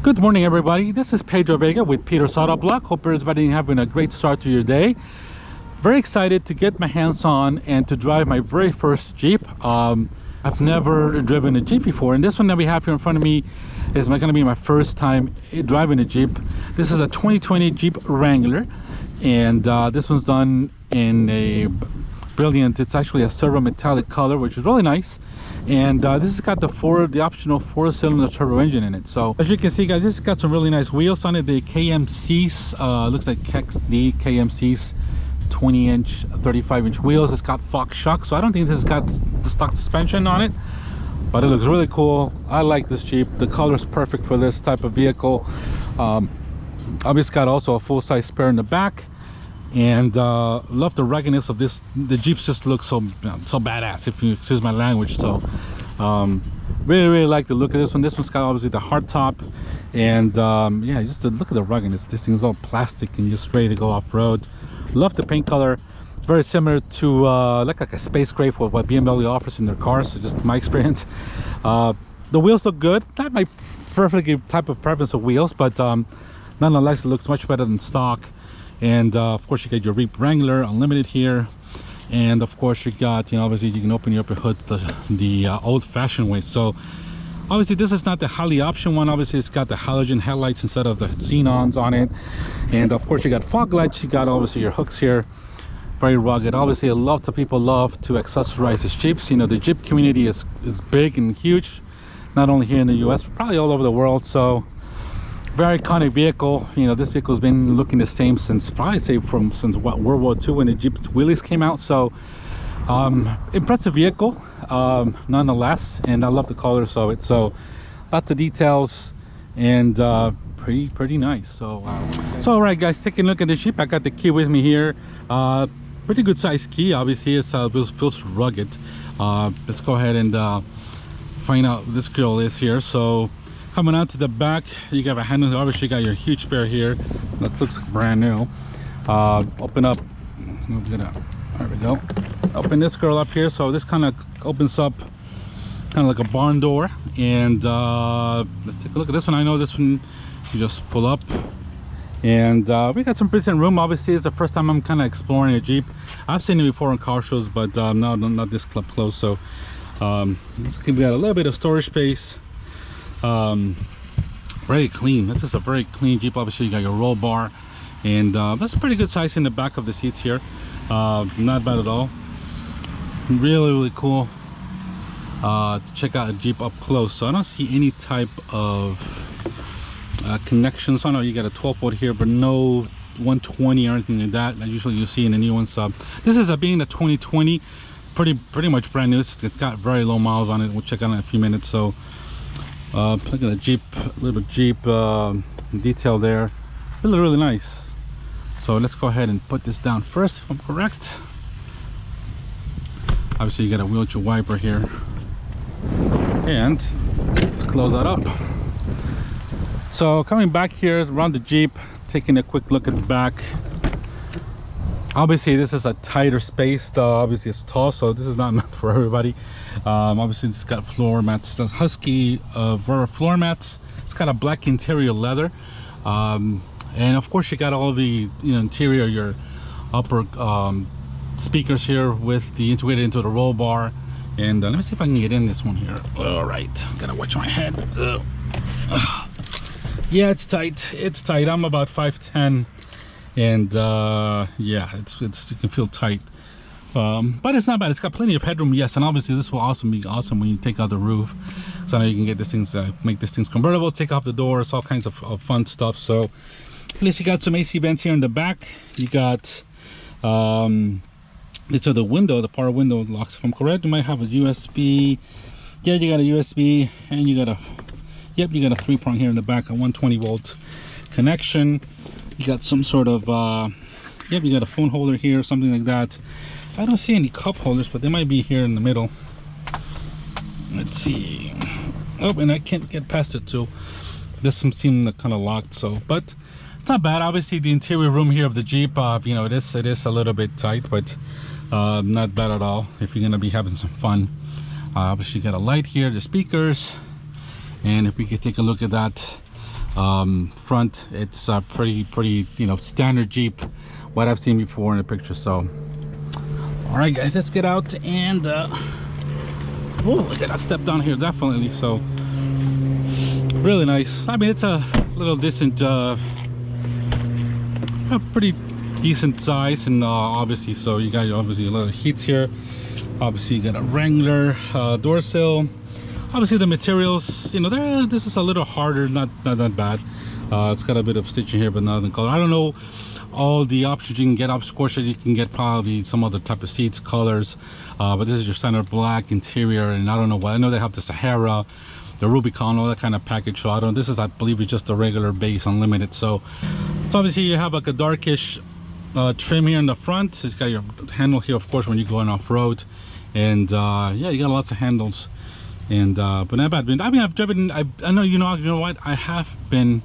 Good morning, everybody. This is Pedro Vega with Peter's Autovlog. Hope everybody having a great start to your day. Very excited to get my hands on and to drive my very first Jeep. I've never driven a Jeep before, and this one that we have here in front of me is going to be my first time driving a Jeep. This is a 2020 Jeep Wrangler, and this one's done in a brilliant, it's actually a silver metallic color, which is really nice. And this has got the optional 4-cylinder turbo engine in it. So as you can see, guys, this has got some really nice wheels on it. The KMC's looks like the KMC's 20-inch 35-inch wheels. It's got Fox shocks, so I don't think this has got the stock suspension on it, but it looks really cool. I like this Jeep. The color is perfect for this type of vehicle. Obviously got also a full-size spare in the back, and love the ruggedness of this. The Jeeps just look so badass, if you excuse my language. So really like the look of this one. This one's got obviously the hard top, and yeah, just the look at the ruggedness. This thing's all plastic and just ready to go off-road. Love the paint color. Very similar to like a space gray for what BMW offers in their cars, so just my experience. The wheels look good. Not my perfectly type of preference of wheels, but nonetheless it looks much better than stock. And of course you got your Jeep Wrangler Unlimited here, and of course you got, you know, obviously you can open up your hood the old-fashioned way. So obviously this is not the highly option one. Obviously it's got the halogen headlights instead of the xenons on it, and of course you got fog lights. You got obviously your hooks here. Very rugged. Obviously lots of people love to accessorize these Jeeps. You know, the Jeep community is big and huge, not only here in the US, but probably all over the world. So very iconic vehicle. You know, this vehicle's been looking the same since probably since what, World War II, when the Jeep wheelies came out. So impressive vehicle nonetheless, and I love the colors of it. So lots of details, and pretty nice. So all right, guys, taking a look at the Jeep. I got the key with me here. Pretty good size key. Obviously it feels rugged. Let's go ahead and find out what this girl is here. So coming out to the back, you got a handle. Obviously you got your huge spare here that looks brand new. Open up, there we go. Open this girl up here. So this kind of opens up kind of like a barn door, and let's take a look at this one. I know this one you just pull up, and we got some decent room. Obviously it's the first time I'm kind of exploring a Jeep. I've seen it before in car shows, but no, not this club close. So we got a little bit of storage space. Very clean. This is a very clean Jeep. Obviously you got your roll bar, and that's pretty good size in the back of the seats here. Not bad at all. Really cool to check out a Jeep up close. So I don't see any type of connections. I know you got a 12-volt here, but no 120 or anything like that usually you see in the new ones. This is being a 2020, pretty much brand new. It's got very low miles on it. We'll check out in a few minutes. So look at the Jeep, little Jeep detail there. Really nice. So let's go ahead and put this down first, if I'm correct. Obviously you got a wheelchair wiper here, and let's close that up. So coming back here around the Jeep, taking a quick look at the back. Obviously this is a tighter space. Obviously it's tall, so this is not meant for everybody. Obviously it's got floor mats, it's Husky floor mats. It's got a black interior leather, and of course you got all the, you know, interior, your upper speakers here with the integrated into the roll bar. And let me see if I can get in this one here. All right, gotta watch my head. Yeah, it's tight. I'm about 5'10", and yeah, you can feel tight, but it's not bad. It's got plenty of headroom, yes. And obviously this will also be awesome when you take out the roof. So now you can get this things, make this things convertible, take off the doors, all kinds of fun stuff. So at least you got some AC vents here in the back. You got so the window, the power window locks, if I'm correct. You might have a USB. Yeah, you got a USB, and you got a, yep, you got a 3-prong here in the back, a 120-volt connection. You got some sort of yep, you got a phone holder here, something like that. I don't see any cup holders, but they might be here in the middle. Let's see. Oh, and I can't get past it too. This one seemed kind of locked, so, but it's not bad. Obviously the interior room here of the Jeep, you know, it is a little bit tight, but not bad at all if you're gonna be having some fun. Obviously you got a light here, the speakers, and if we could take a look at that, front. It's pretty you know, standard Jeep, what I've seen before in the picture. So all right guys, let's get out and oh, I gotta step down here definitely. So really nice. I mean, it's a little decent, a pretty decent size, and obviously, so you got obviously a lot of heats here. Obviously you got a Wrangler door sill. Obviously the materials, you know, this is a little harder, not that bad. It's got a bit of stitching here, but not in color. I don't know all the options you can get. Of course you can get probably some other type of seats, colors, but this is your standard black interior, and I don't know what. I know they have the Sahara, the Rubicon, all that kind of package. So I don't, this is, I believe it's just a regular base unlimited. So obviously you have like a darkish trim here in the front. It's got your handle here, of course, when you're going off-road, and yeah, you got lots of handles, and but not bad. I mean, I've driven, I know, you know what, I have been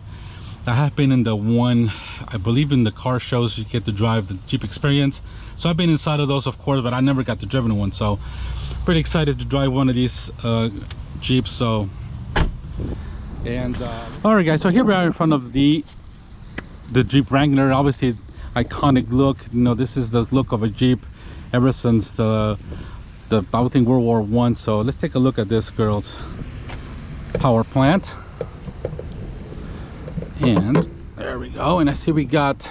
in the one, I believe in the car shows you get to drive the Jeep Experience, so I've been inside of those, of course, but I never got to drive in one. So pretty excited to drive one of these Jeeps. So, and all right guys, so here we are in front of the Jeep Wrangler. Obviously iconic look, you know, this is the look of a Jeep ever since the I would think World War I. So let's take a look at this girl's power plant, and there we go. And I see we got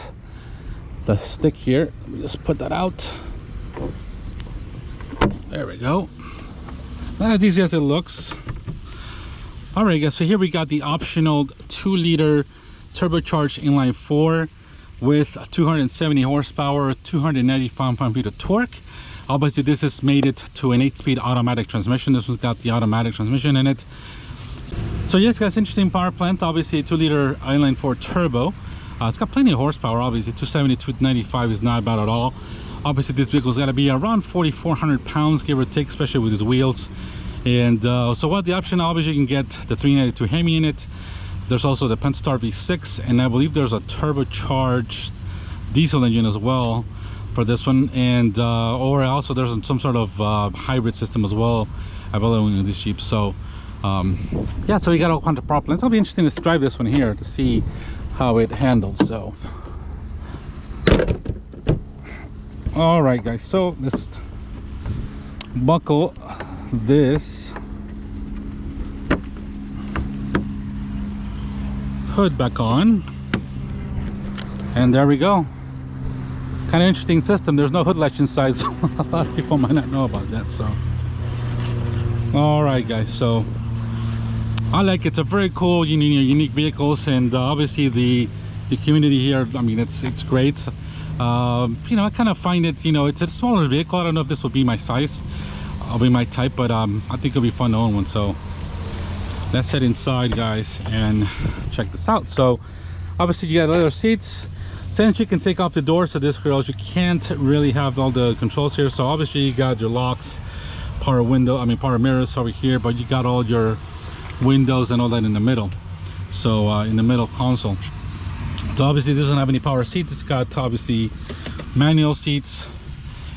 the stick here. Let me just put that out. There we go. Not as easy as it looks. All right guys, so here we got the optional 2-liter turbocharged inline 4 with 270 horsepower, 295 pound-feet of torque. Obviously this has made it to an 8-speed automatic transmission. This one's got the automatic transmission in it. So yes guys, interesting power plant. Obviously a 2-liter inline 4 turbo. It's got plenty of horsepower. Obviously 270, 295 is not bad at all. Obviously this vehicle's got to be around 4,400 pounds, give or take, especially with his wheels. And so what the option, obviously you can get the 392 Hemi in it. There's also the Pentastar V6, and I believe there's a turbocharged diesel engine as well for this one, and or also there's some sort of hybrid system as well available in this Jeep. So yeah, so you got all kinds of power plants. It'll be interesting to drive this one here to see how it handles. So all right guys, so let's buckle this hood back on, and there we go. Kind of interesting system. There's no hood latch inside, so a lot of people might not know about that. So all right guys, so I like it. It's a very cool, unique vehicles, and obviously the community here, I mean, it's great. You know, I kind of find it, you know, it's a smaller vehicle. I don't know if this will be my size, I'll be my type, but I think it'll be fun to own one. So let's head inside guys and check this out. So obviously you got leather seats. Since you can take off the doors to this, girls, you can't really have all the controls here. So obviously you got your locks, power window, I mean power mirrors over here, but you got all your windows and all that in the middle. So in the middle console. So obviously this doesn't have any power seats. It's got obviously manual seats,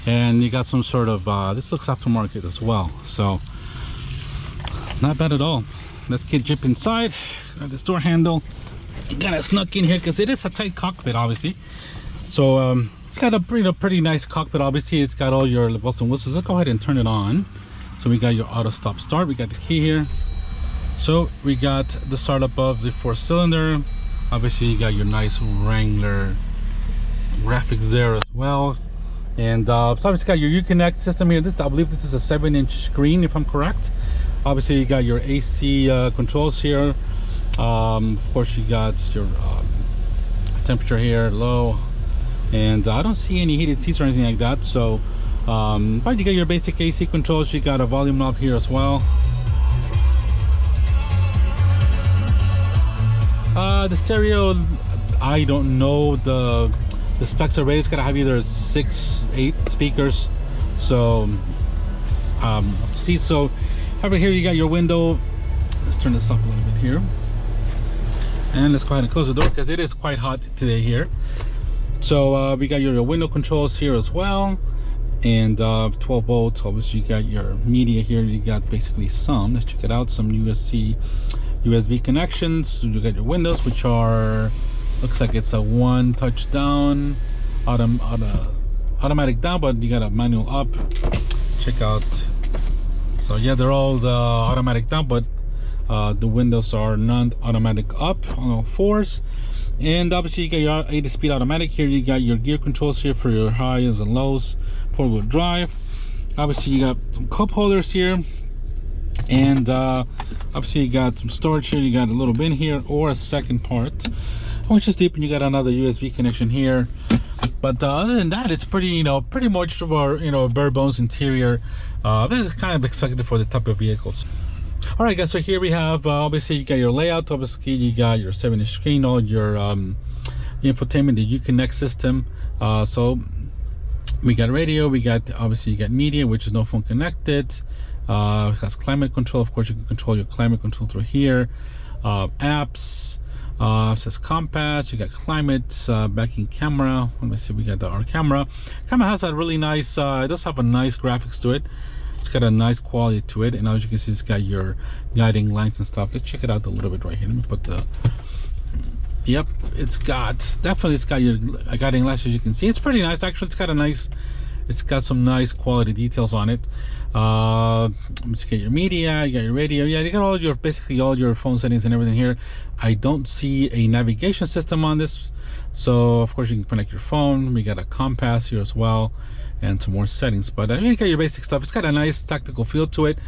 and you got some sort of this looks aftermarket as well, so not bad at all. Let's get Jeep inside. Got this door handle kind of snuck in here because it is a tight cockpit, obviously. So got a pretty nice cockpit. Obviously it's got all your bells and whistles. Let's go ahead and turn it on. So we got your auto stop start, we got the key here, so we got the start above the 4-cylinder. Obviously you got your nice Wrangler graphics there as well, and so obviously got your Uconnect system here. This, I believe this is a 7-inch screen if I'm correct. Obviously you got your AC controls here. Of course you got your temperature here, low, and I don't see any heated seats or anything like that. So but you got your basic AC controls. You got a volume knob here as well. The stereo, I don't know the specs are rated. It's gonna have either 6, 8 speakers. So see, so over here you got your window. Let's turn this up a little bit here, and let's go ahead and close the door because it is quite hot today here. So we got your window controls here as well, and 12 volts. Obviously you got your media here. You got basically some, let's check it out, some USB connections. You got your windows, which are, looks like it's a one touch down, automatic down, but you got a manual up. Check out, so yeah, they're all the automatic down, but the windows are non-automatic up on all fours. And obviously you got your 8-speed automatic here. You got your gear controls here for your highs and lows, 4-wheel drive. Obviously you got some cup holders here, and obviously you got some storage here. You got a little bin here, or a second part, which is deep, and you got another USB connection here. But other than that, it's pretty, you know, pretty much of our, you know, bare bones interior. It's kind of expected for the type of vehicles. All right, guys, so here we have obviously you got your layout. Obviously you got your 7-inch screen, all your infotainment, the Uconnect system. So we got radio, we got, obviously you got media, which is no phone connected. It has climate control. Of course, you can control your climate control through here. Apps, it says compass. You got climate, backing camera. Let me see, we got our camera. Camera has a really nice, it does have a nice graphics to it. It's got a nice quality to it, and as you can see, it's got your guiding lights and stuff. Let's check it out a little bit right here. Let me put the, yep, it's got, definitely it's got your guiding lights. As you can see, it's pretty nice actually. It's got a nice, it's got some nice quality details on it. Let's get your media, you got your radio, yeah, you got all your, basically all your phone settings and everything here. I don't see a navigation system on this, so of course you can connect your phone. We got a compass here as well, and some more settings. But you got your basic stuff. It's got a nice tactical feel to it,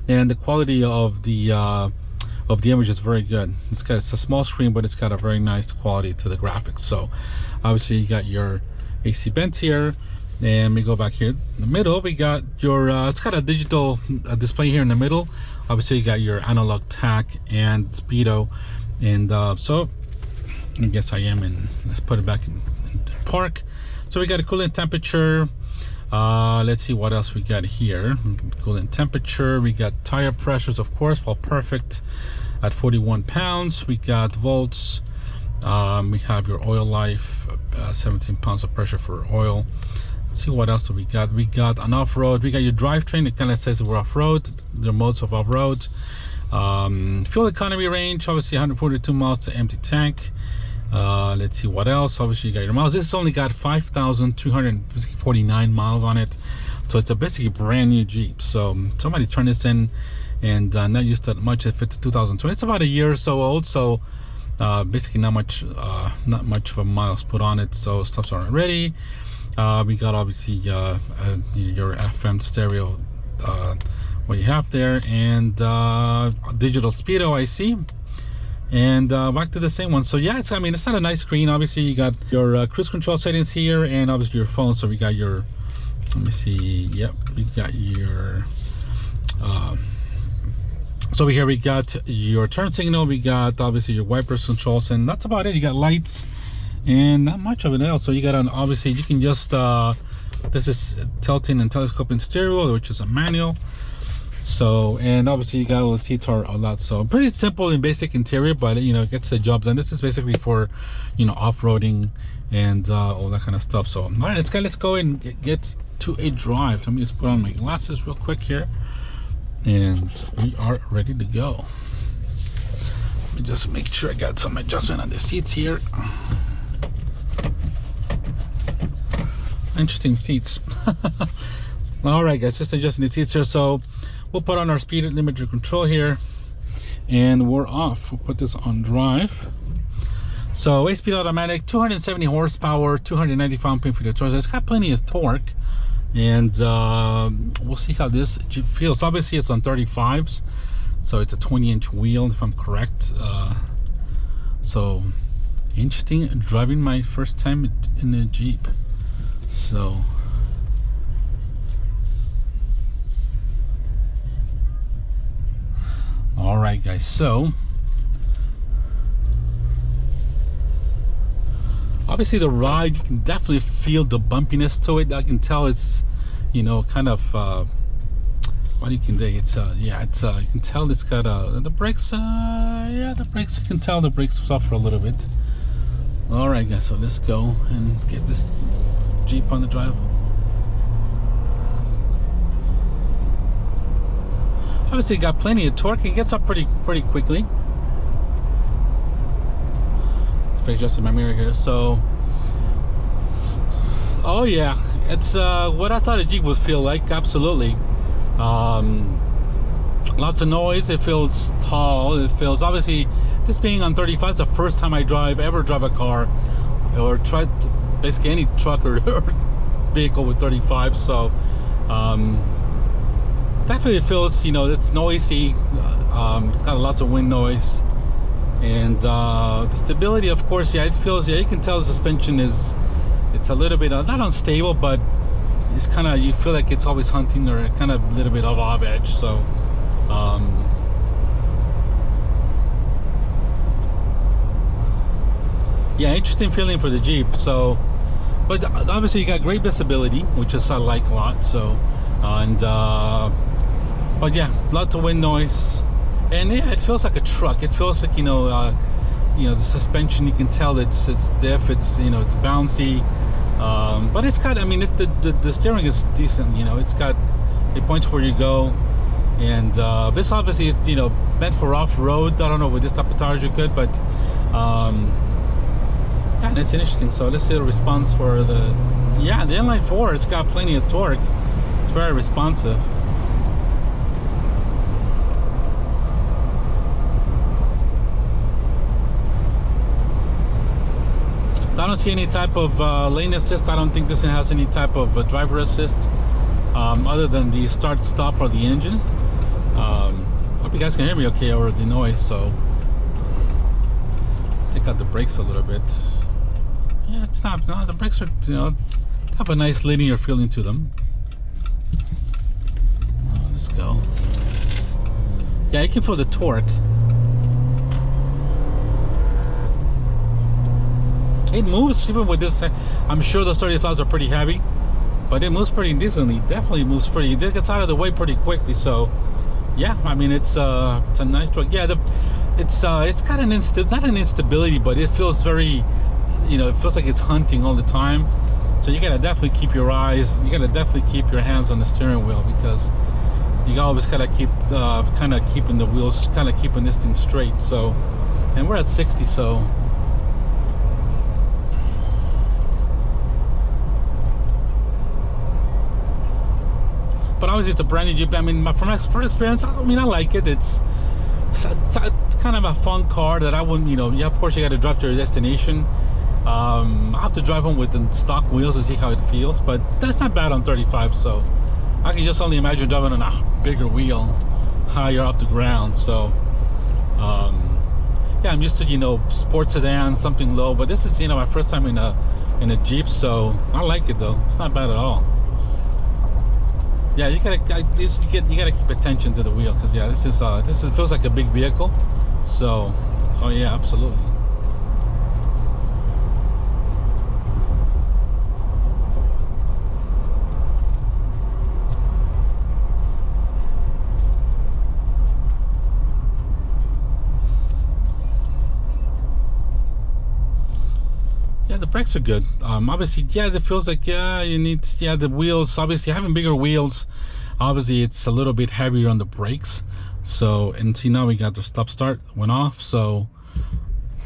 and the quality of the image is very good. It's a small screen, but it's got a very nice quality to the graphics. So obviously you got your AC vents here, and we go back here in the middle. We got your it's got a digital display here in the middle. Obviously you got your analog tach and speedo, and so I guess I am in, let's put it back in park. So we got a coolant temperature. Let's see what else we got here. Coolant temperature, we got tire pressures, of course, well, perfect at 41 pounds. We got volts, we have your oil life, 17 pounds of pressure for oil. Let's see what else we got. We got an off-road, we got your drivetrain. It kind of says we're off-road, the modes of off-road. Fuel economy range, obviously 142 miles to empty tank. Let's see what else. Obviously you got your miles. This has only got 5,249 miles on it, so it's a basically brand new Jeep. So somebody turned this in and not used that much if it's 2020. It's about a year or so old, so basically not much of a miles put on it, so stuff's already ready. We got obviously your FM stereo, what you have there, and digital speedo, I see. And back to the same one. So yeah, it's, I mean, it's not a nice screen. Obviously you got your cruise control settings here, and obviously your phone. So we got your, let me see, yep, we got your so here we got your turn signal, we got obviously your wipers controls, and that's about it. You got lights and not much of it else. So you got an, obviously you can just this is tilting and telescoping stereo, which is a manual. So, and obviously you got all the seats are a lot, so pretty simple and basic interior, but you know, it gets the job done. This is basically for, you know, off-roading and all that kind of stuff. So all right, let's go and get to a drive. Let me just put on my glasses real quick here, and we are ready to go. Let me just make sure I got some adjustment on the seats here. Interesting seats. All right, guys, just adjusting the seats here. So we'll put on our speed limiter control here, and we're off. We'll put this on drive. So 8-speed automatic, 270 horsepower, 290 pound-feet of torque. It's got plenty of torque, and we'll see how this Jeep feels. Obviously it's on 35s, so it's a 20-inch wheel if I'm correct. So interesting, driving my first time in a Jeep. So all right, guys, so obviously the ride, you can definitely feel the bumpiness to it. I can tell it's, you know, kind of what you can do, it's yeah, it's you can tell it's got the brakes, yeah, the brakes, you can tell the brakes suffer a little bit. All right, guys, so let's go and get this Jeep on the drive. Obviously got plenty of torque. It gets up pretty quickly. Let's adjust my mirror here. So, oh yeah, it's what I thought a Jeep would feel like. Absolutely. Lots of noise. It feels tall. It feels, obviously, this being on 35 is the first time I ever drive a car or tried basically any truck or vehicle with 35. So definitely it feels, you know, it's noisy. It's got lots of wind noise, and the stability, of course, yeah, it feels, yeah, you can tell the suspension is, it's a little bit not unstable, but it's kind of, you feel like it's always hunting or kind of a little bit of off edge. So yeah, interesting feeling for the Jeep. So, but obviously you got great visibility, which is I like a lot. So, and but yeah, lots of wind noise, and yeah, it feels like a truck. It feels like, you know, the suspension, you can tell it's stiff. It's, you know, it's bouncy, but it's got, I mean, it's the steering is decent. You know, it's got, it points where you go, and this obviously is, you know, meant for off-road. I don't know with this type of tires you could, but yeah, and it's interesting. So let's see the response for the, yeah, the inline four. It's got plenty of torque. It's very responsive. I don't see any type of lane assist. I don't think this one has any type of driver assist, other than the start stop or the engine. Hope you guys can hear me okay over the noise. So take out the brakes a little bit. Yeah, it's not, no, the brakes are, you know, have a nice linear feeling to them. Let's go. Yeah, you can feel the torque. It moves even with this. I'm sure those 35s are pretty heavy, but it moves pretty decently. Definitely moves pretty, it gets out of the way pretty quickly. So yeah, I mean, it's a nice truck. Yeah, it's got an not an instability, but it feels very, you know, it feels like it's hunting all the time. So you gotta definitely keep your eyes, you gotta definitely keep your hands on the steering wheel, because you always gotta keep kind of keeping the wheels, kind of keeping this thing straight. So, and we're at 60, so but obviously it's a brand new Jeep. I mean, from my first experience, I mean, I like it. It's kind of a fun car that I wouldn't, you know, yeah, of course you got to drive to your destination. I have to drive home with the stock wheels to see how it feels, but that's not bad on 35. So I can just only imagine driving on a bigger wheel higher off the ground. So yeah, I'm used to, you know, sports sedan, something low, but this is, you know, my first time in a Jeep. So I like it though. It's not bad at all. Yeah, you gotta keep attention to the wheel, because yeah, this is feels like a big vehicle. So, oh yeah, absolutely. Yeah, the brakes are good. Obviously, yeah, it feels like, yeah, you need, yeah, the wheels, obviously having bigger wheels, obviously it's a little bit heavier on the brakes. So, and see, now we got the stop start went off, so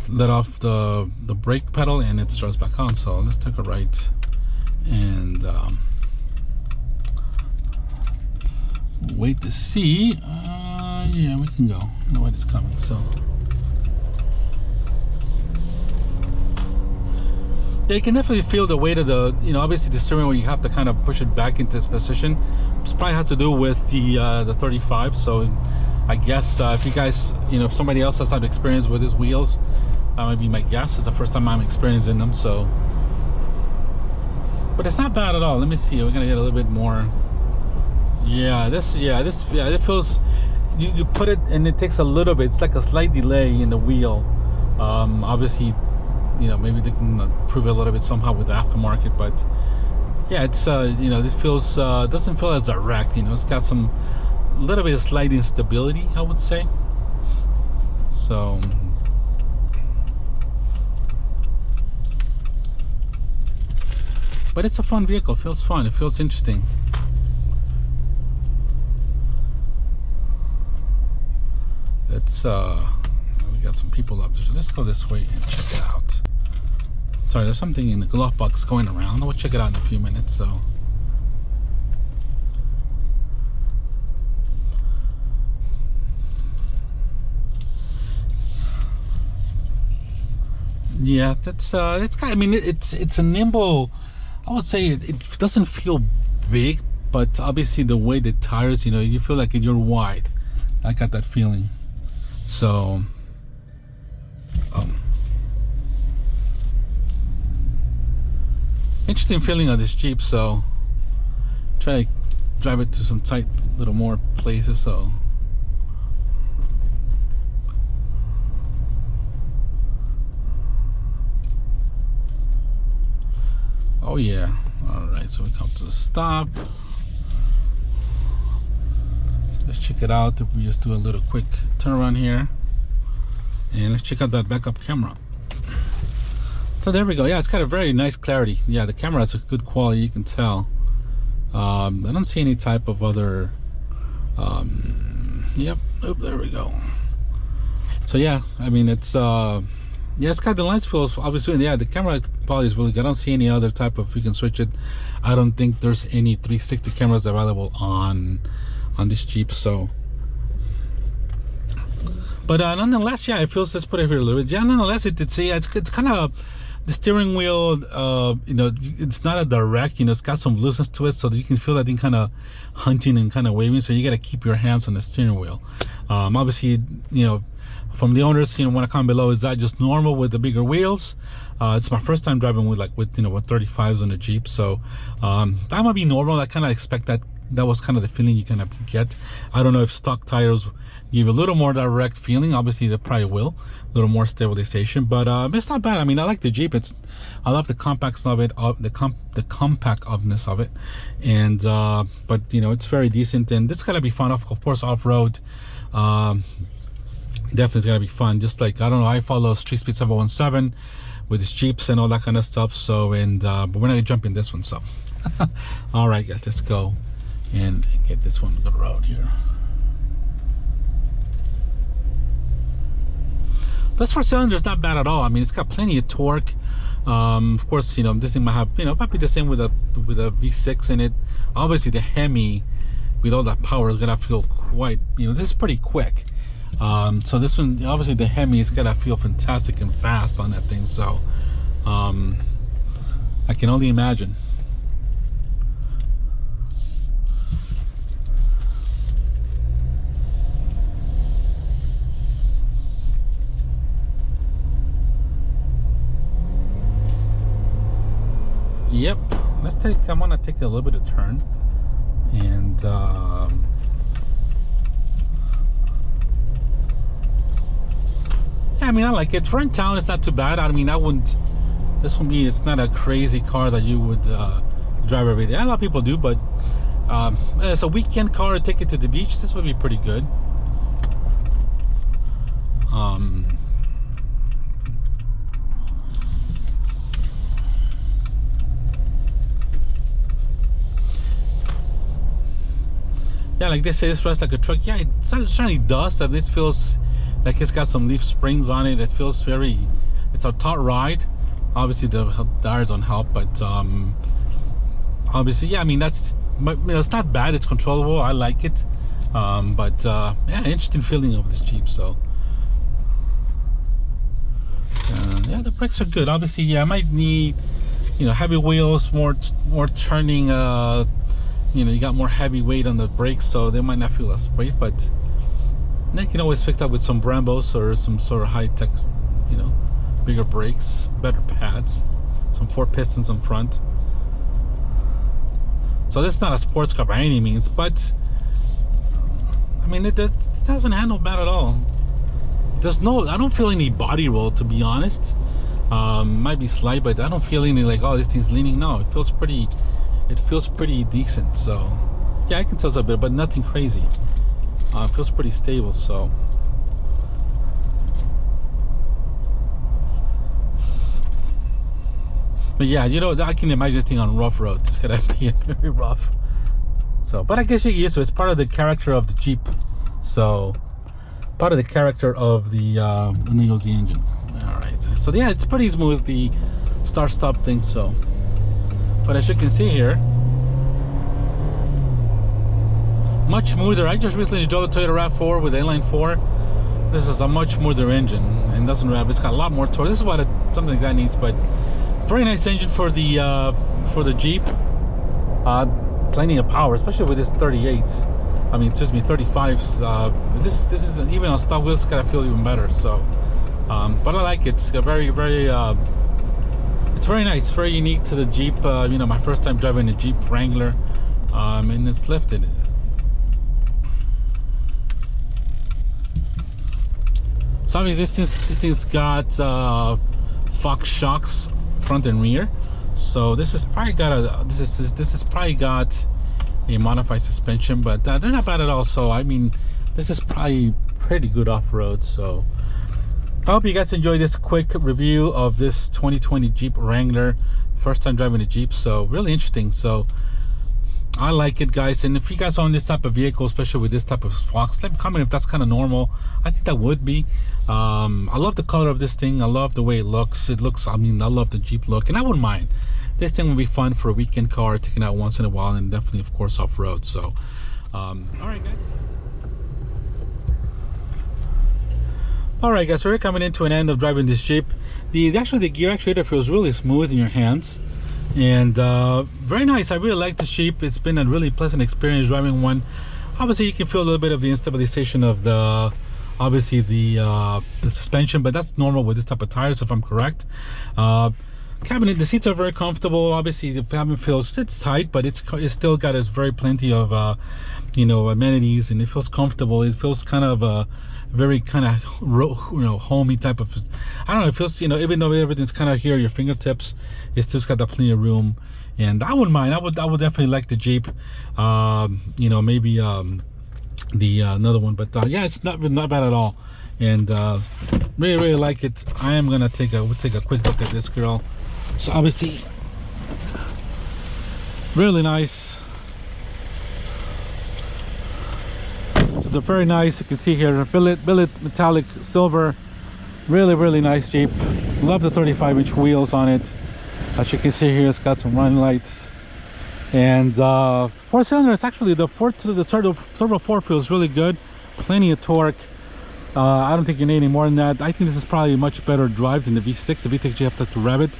let off the brake pedal and it starts back on. So let's take a right, and wait to see. Yeah, we can go. Nobody's coming, so yeah, you can definitely feel the weight of the, you know, obviously the steering wheel, you have to kind of push it back into its position. It's probably has to do with the 35. So I guess if you guys, you know, if somebody else has had experience with his wheels, that might be my guess. It's the first time I'm experiencing them. So, but it's not bad at all. Let me see, we're gonna get a little bit more. Yeah, it feels, you put it and it takes a little bit, it's like a slight delay in the wheel. Obviously, you know, maybe they can improve it a little bit somehow with the aftermarket, but yeah, it's you know, this feels doesn't feel as direct. You know, it's got some little bit of slight instability, I would say. So but it's a fun vehicle. It feels fun, it feels interesting. let's we got some people up there, so let's go this way and check it out. Sorry, there's something in the glove box going around. We'll check it out in a few minutes. So yeah, that's kind of, I mean, it's a nimble, I would say it doesn't feel big, but obviously the way the tires, you know, you feel like you're wide. I got that feeling. So interesting feeling of this Jeep. So try to drive it to some tight little more places. So oh yeah. All right, so we come to the stop. So let's check it out. If we just do a little quick turn around here, and let's check out that backup camera. So there we go. Yeah, it's got a very nice clarity. Yeah, the camera has a good quality, you can tell. I don't see any type of other yep. Oh, there we go. So yeah, I mean, it's yeah, it's got the lens fills obviously. Yeah, the camera quality is really good. I don't see any other type of, you can switch it. I don't think there's any 360 cameras available on this Jeep. So but nonetheless, yeah, it feels, let's put it here a little bit. Yeah, nonetheless, it's kind of, the steering wheel, you know, it's not a direct, you know, it's got some looseness to it, so you can feel that thing kind of hunting and kind of waving, so you got to keep your hands on the steering wheel. Obviously, you know, from the owners, you know, want to comment below, is that just normal with the bigger wheels? It's my first time driving with you know, with 35s on a Jeep, so that might be normal. I kind of expect that. That was kind of the feeling you kind of get. I don't know if stock tires give a little more direct feeling. Obviously they probably will, a little more stabilization, but it's not bad. I mean, I like the Jeep. I love the compactness of it, the compactness of it, and but you know, it's very decent, and this is gonna be fun. Of course, off-road definitely is gonna be fun. Just like, I don't know, I follow Street Speed 717 with his Jeeps and all that kind of stuff. So, and but we're not gonna jump in this one. So all right, guys, let's go and get this one on the road here. This 4-cylinder is not bad at all. I mean, it's got plenty of torque. Of course, you know, this thing might have, you know, might be the same with a V6 in it. Obviously the Hemi with all that power is gonna feel quite, you know, this is pretty quick. So this one, obviously the Hemi is gonna feel fantastic and fast on that thing. So I can only imagine. Yep, I'm gonna take a little bit of turn, and yeah, I mean, I like it. For in town, it's not too bad. I mean, I wouldn't, this for me, it's not a crazy car that you would drive every day. A lot of people do, but as a weekend car, take it to the beach, this would be pretty good. Yeah, like they say, this runs like a truck. Yeah, it certainly does. This feels like it's got some leaf springs on it. It feels very, it's a taut ride. Obviously the tires don't help, but obviously, yeah, I mean, that's, you know, it's not bad. It's controllable. I like it. But yeah, interesting feeling of this Jeep. So yeah, the brakes are good. Obviously, yeah, I might need, you know, heavy wheels, more turning. You know, you got more heavy weight on the brakes, so they might not feel as great, but they can always fix that with some Brembos or some sort of high-tech, you know, bigger brakes, better pads, some 4 pistons in front. So this is not a sports car by any means, but I mean, it doesn't handle bad at all. There's no, I don't feel any body roll, to be honest. Might be slight, but I don't feel any like, oh, this thing's leaning. No, it feels pretty decent. So yeah, I can tell it's a bit, but nothing crazy. It feels pretty stable. So but yeah, you know, I can imagine this thing on rough roads. It's gonna be very rough. So, but I guess you get used to it. It's part of the character of the Jeep. So part of the character of the and then goes the engine. All right, so yeah, it's pretty smooth, the start stop thing. So, but as you can see here, much smoother. I just recently drove the Toyota RAV4 with inline 4. This is a much smoother engine and doesn't rev. It's got a lot more torque. This is what something like that needs. But very nice engine for the Jeep. Plenty of power, especially with this 38s. I mean, excuse me, 35s. This isn't even on stock wheels. Gotta feel even better. So, but I like it. It's a very it's very nice, very unique to the Jeep. You know, my first time driving a Jeep Wrangler, and it's lifted. So obviously this thing's got Fox shocks front and rear. So this has probably got a this has probably got a modified suspension, but they're not bad at all. So I mean, this is probably pretty good off-road. So I hope you guys enjoy this quick review of this 2020 Jeep Wrangler. First time driving a Jeep, so really interesting. So I like it, guys. And if you guys own this type of vehicle, especially with this type of Fox, let me comment if that's kind of normal. I think that would be. I love the color of this thing. I love the way it looks. I mean, I love the Jeep look, and I wouldn't mind. This thing would be fun for a weekend car, taking out once in a while, and definitely, of course, off-road. So all right, guys. Alright, guys, so we're coming into an end of driving this Jeep. The gear actuator feels really smooth in your hands, and very nice. I really like this Jeep. It's been a really pleasant experience driving one. Obviously you can feel a little bit of the instabilization of the suspension, but that's normal with this type of tires, if I'm correct. Cabinet, the seats are very comfortable. Obviously the cabin sits tight, but it's still got very plenty of you know, amenities, and it feels comfortable. It feels kind of very kind of, you know, homey type of, I don't know, it feels, you know, even though everything's kind of here at your fingertips, it's just got that plenty of room. And I wouldn't mind. I would definitely like the Jeep. You know, maybe the another one, but yeah, it's not bad at all. And really like it. I am gonna we'll take a quick look at this girl. So obviously really nice. So it's very nice. You can see here, billet metallic silver. Really nice Jeep. Love the 35-inch wheels on it. As you can see here, it's got some running lights. And 4-cylinder, it's actually the turbo 4 feels really good. Plenty of torque. I don't think you need any more than that. I think this is probably a much better drive than the V6. The V6 you have to rev it.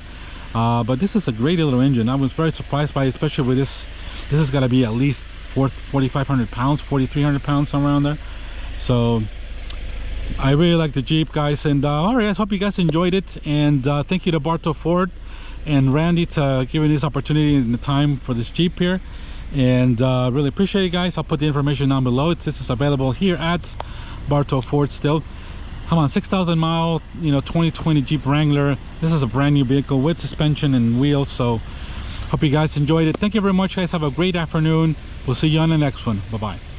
But this is a great little engine. I was very surprised by it, especially with this. This has got to be at least 4,500 pounds, 4,300 pounds, somewhere around there. So I really like the Jeep, guys. And all right, guys, hope you guys enjoyed it. And thank you to Bartow Ford and Randy to giving this opportunity and the time for this Jeep here. And really appreciate it, guys. I'll put the information down below. This is available here at Bartow Ford still. Come on, 6,000 mile, you know, 2020 Jeep Wrangler. This is a brand new vehicle with suspension and wheels. So hope you guys enjoyed it. Thank you very much, guys. Have a great afternoon. We'll see you on the next one. Bye bye.